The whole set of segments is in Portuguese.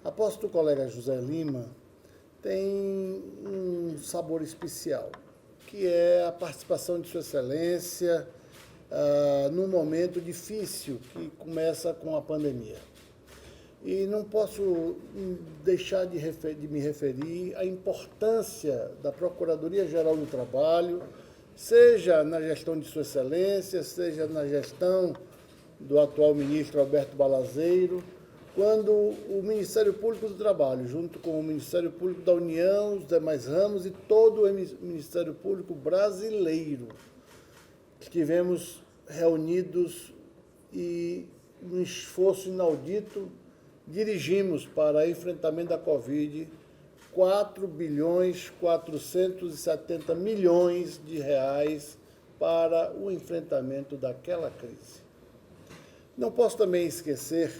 A posse do colega José Lima tem um sabor especial, que é a participação de Sua Excelência num momento difícil que começa com a pandemia. E não posso deixar de me referir à importância da Procuradoria-Geral do Trabalho, seja na gestão de Sua Excelência, seja na gestão do atual ministro Alberto Balazeiro, quando o Ministério Público do Trabalho, junto com o Ministério Público da União, os demais ramos e todo o Ministério Público brasileiro, estivemos reunidos e, num esforço inaudito, dirigimos para enfrentamento da Covid 4.470 bilhões de reais para o enfrentamento daquela crise. Não posso também esquecer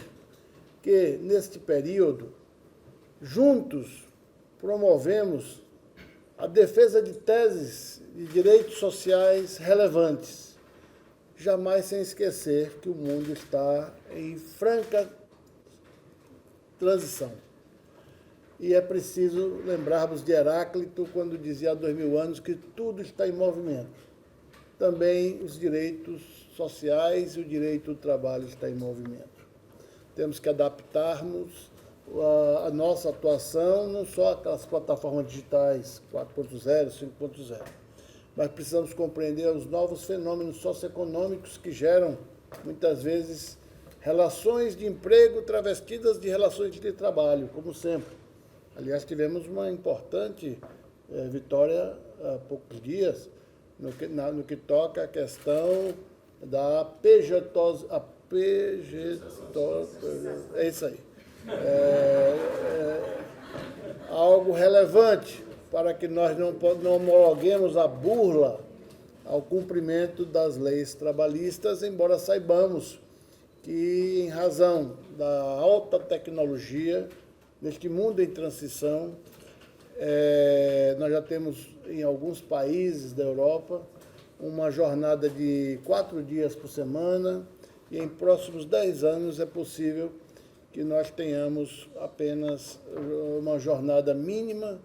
que, neste período, juntos promovemos a defesa de teses de direitos sociais relevantes, jamais sem esquecer que o mundo está em franca transição. E é preciso lembrarmos de Heráclito, quando dizia há 2000 anos que tudo está em movimento. Também os direitos sociais e o direito do trabalho está em movimento. Temos que adaptarmos a nossa atuação, não só aquelas plataformas digitais 4.0, 5.0, mas precisamos compreender os novos fenômenos socioeconômicos que geram, muitas vezes, relações de emprego travestidas de relações de trabalho, como sempre. Aliás, tivemos uma importante vitória há poucos dias no que toca à questão da é isso aí. Algo relevante para que nós não homologuemos a burla ao cumprimento das leis trabalhistas, embora saibamos que, em razão da alta tecnologia, neste mundo em transição, nós já temos, em alguns países da Europa, uma jornada de 4 dias por semana, e em próximos 10 anos é possível que nós tenhamos apenas uma jornada mínima,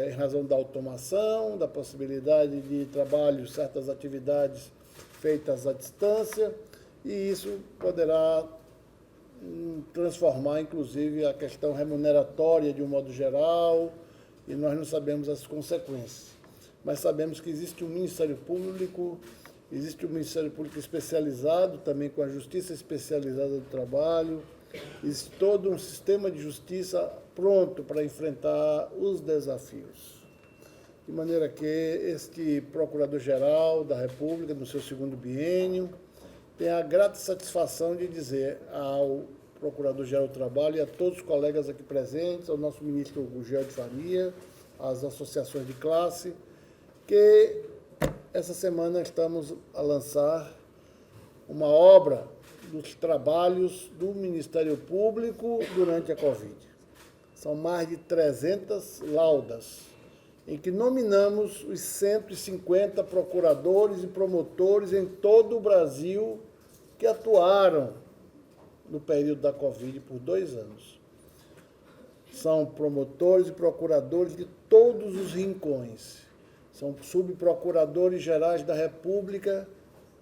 em razão da automação, da possibilidade de trabalho, certas atividades feitas à distância, e isso poderá transformar, inclusive, a questão remuneratória de um modo geral, e nós não sabemos as consequências. Mas sabemos que existe um Ministério Público especializado, também com a Justiça Especializada do Trabalho, existe todo um sistema de justiça pronto para enfrentar os desafios. De maneira que este Procurador-Geral da República, no seu segundo biênio, tem a grata satisfação de dizer ao Procurador-Geral do Trabalho e a todos os colegas aqui presentes, ao nosso ministro Gugel de Faria, às associações de classe, que essa semana estamos a lançar uma obra dos trabalhos do Ministério Público durante a Covid. São mais de 300 laudas, em que nominamos os 150 procuradores e promotores em todo o Brasil que atuaram no período da Covid por 2 anos. São promotores e procuradores de todos os rincões. São subprocuradores gerais da República,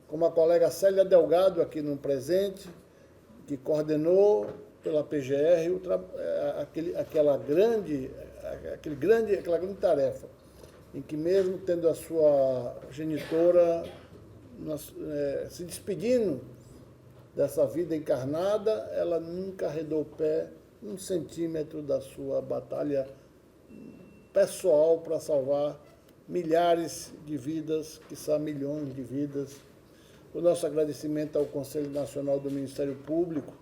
como a colega Célia Delgado, aqui no presente, que coordenou pela PGR aquela grande tarefa, em que mesmo tendo a sua genitora se despedindo dessa vida encarnada, ela nunca arredou o pé 1 centímetro da sua batalha pessoal para salvar milhares de vidas, quiçá milhões de vidas. O nosso agradecimento ao Conselho Nacional do Ministério Público,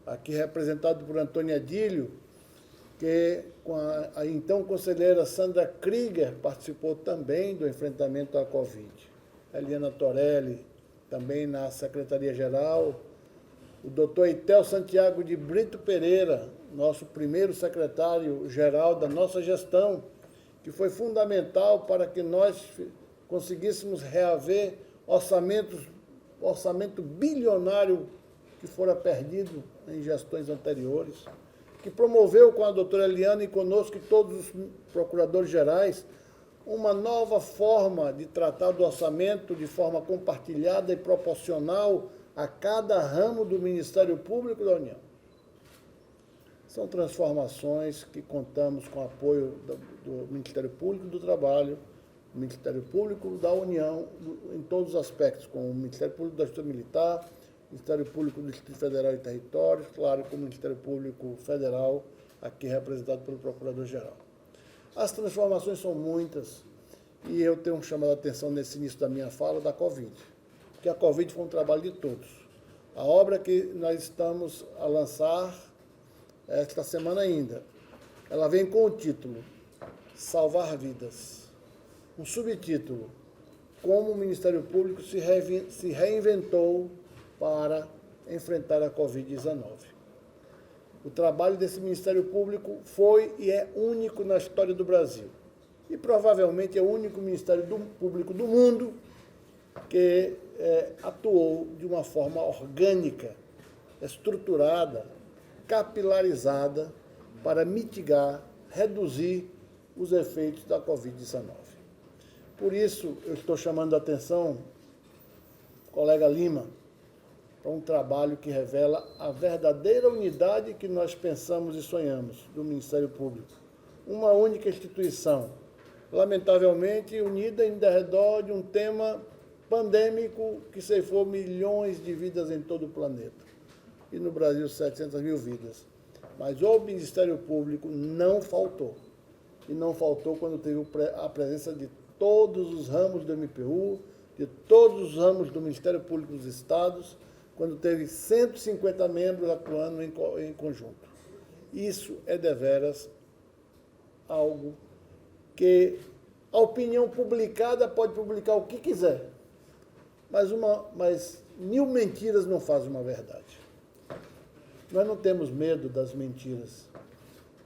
aqui representado por Antônio Adílio, que com a então conselheira Sandra Krieger participou também do enfrentamento à Covid. Eliana Torelli, também na Secretaria-Geral. O doutor Itel Santiago de Brito Pereira, nosso primeiro secretário-geral da nossa gestão, que foi fundamental para que nós conseguíssemos reaver orçamento bilionário que fora perdido em gestões anteriores, que promoveu com a doutora Eliana e conosco e todos os procuradores gerais uma nova forma de tratar do orçamento de forma compartilhada e proporcional a cada ramo do Ministério Público da União. São transformações que contamos com o apoio do Ministério Público do Trabalho, do Ministério Público da União, em todos os aspectos, com o Ministério Público da Justiça Militar, Ministério Público do Distrito Federal e Territórios, claro, com o Ministério Público Federal, aqui representado pelo Procurador-Geral. As transformações são muitas e eu tenho chamado a atenção nesse início da minha fala da Covid, porque a Covid foi um trabalho de todos. A obra que nós estamos a lançar esta semana ainda, ela vem com o título Salvar Vidas, um subtítulo, como o Ministério Público se reinventou para enfrentar a Covid-19. O trabalho desse Ministério Público foi e é único na história do Brasil. E provavelmente é o único Ministério Público do mundo que atuou de uma forma orgânica, estruturada, capilarizada para mitigar, reduzir os efeitos da Covid-19. Por isso, eu estou chamando a atenção, colega Lima, para um trabalho que revela a verdadeira unidade que nós pensamos e sonhamos do Ministério Público. Uma única instituição, lamentavelmente unida em redor de um tema pandêmico que ceifou milhões de vidas em todo o planeta. E no Brasil, 700 mil vidas. Mas o Ministério Público não faltou. E não faltou quando teve a presença de todos os ramos do MPU, de todos os ramos do Ministério Público dos Estados, quando teve 150 membros atuando em conjunto. Isso é deveras algo que a opinião publicada pode publicar o que quiser, mas 1000 mentiras não fazem uma verdade. Nós não temos medo das mentiras,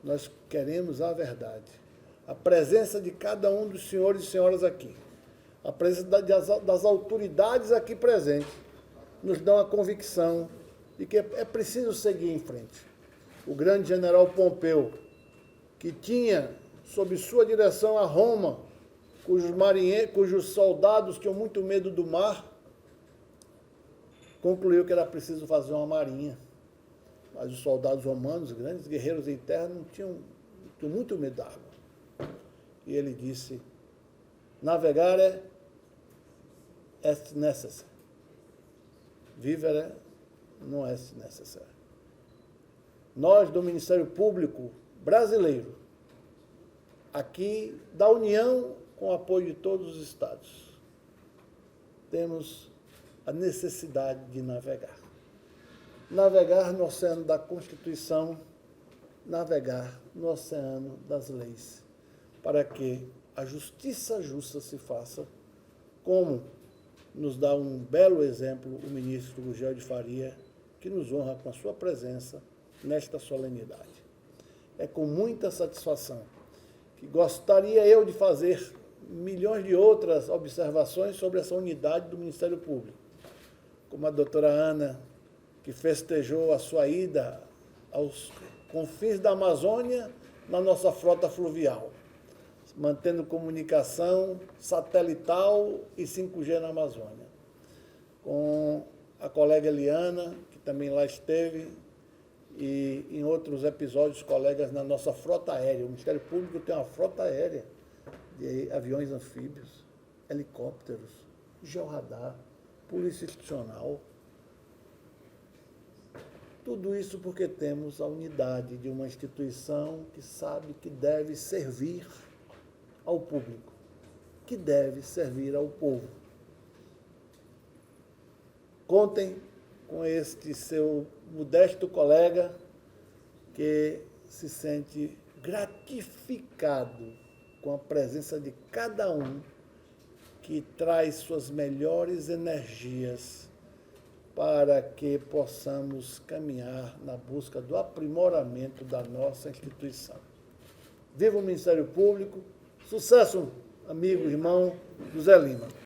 nós queremos a verdade. A presença de cada um dos senhores e senhoras aqui, a presença das autoridades aqui presentes, nos dão a convicção de que é preciso seguir em frente. O grande general Pompeu, que tinha sob sua direção a Roma, cujos soldados tinham muito medo do mar, concluiu que era preciso fazer uma marinha. Mas os soldados romanos, grandes guerreiros em terra, tinham muito medo da água. E ele disse, navegare est necessaire. Vivere non est necessaire. Nós, do Ministério Público brasileiro, aqui da União, com o apoio de todos os estados, temos a necessidade de navegar. Navegar no oceano da Constituição, navegar no oceano das leis, para que a justiça justa se faça, como nos dá um belo exemplo o ministro Gugel de Faria, que nos honra com a sua presença nesta solenidade. É com muita satisfação que gostaria eu de fazer milhões de outras observações sobre essa unidade do Ministério Público, como a doutora Ana, que festejou a sua ida aos confins da Amazônia na nossa frota fluvial, mantendo comunicação satelital e 5G na Amazônia. Com a colega Eliana, que também lá esteve, e em outros episódios, colegas na nossa frota aérea. O Ministério Público tem uma frota aérea de aviões anfíbios, helicópteros, georradar, polícia institucional. Tudo isso porque temos a unidade de uma instituição que sabe que deve servir ao público, que deve servir ao povo. Contem com este seu modesto colega que se sente gratificado com a presença de cada um que traz suas melhores energias para que possamos caminhar na busca do aprimoramento da nossa instituição. Viva o Ministério Público! Sucesso, amigo, irmão José Lima.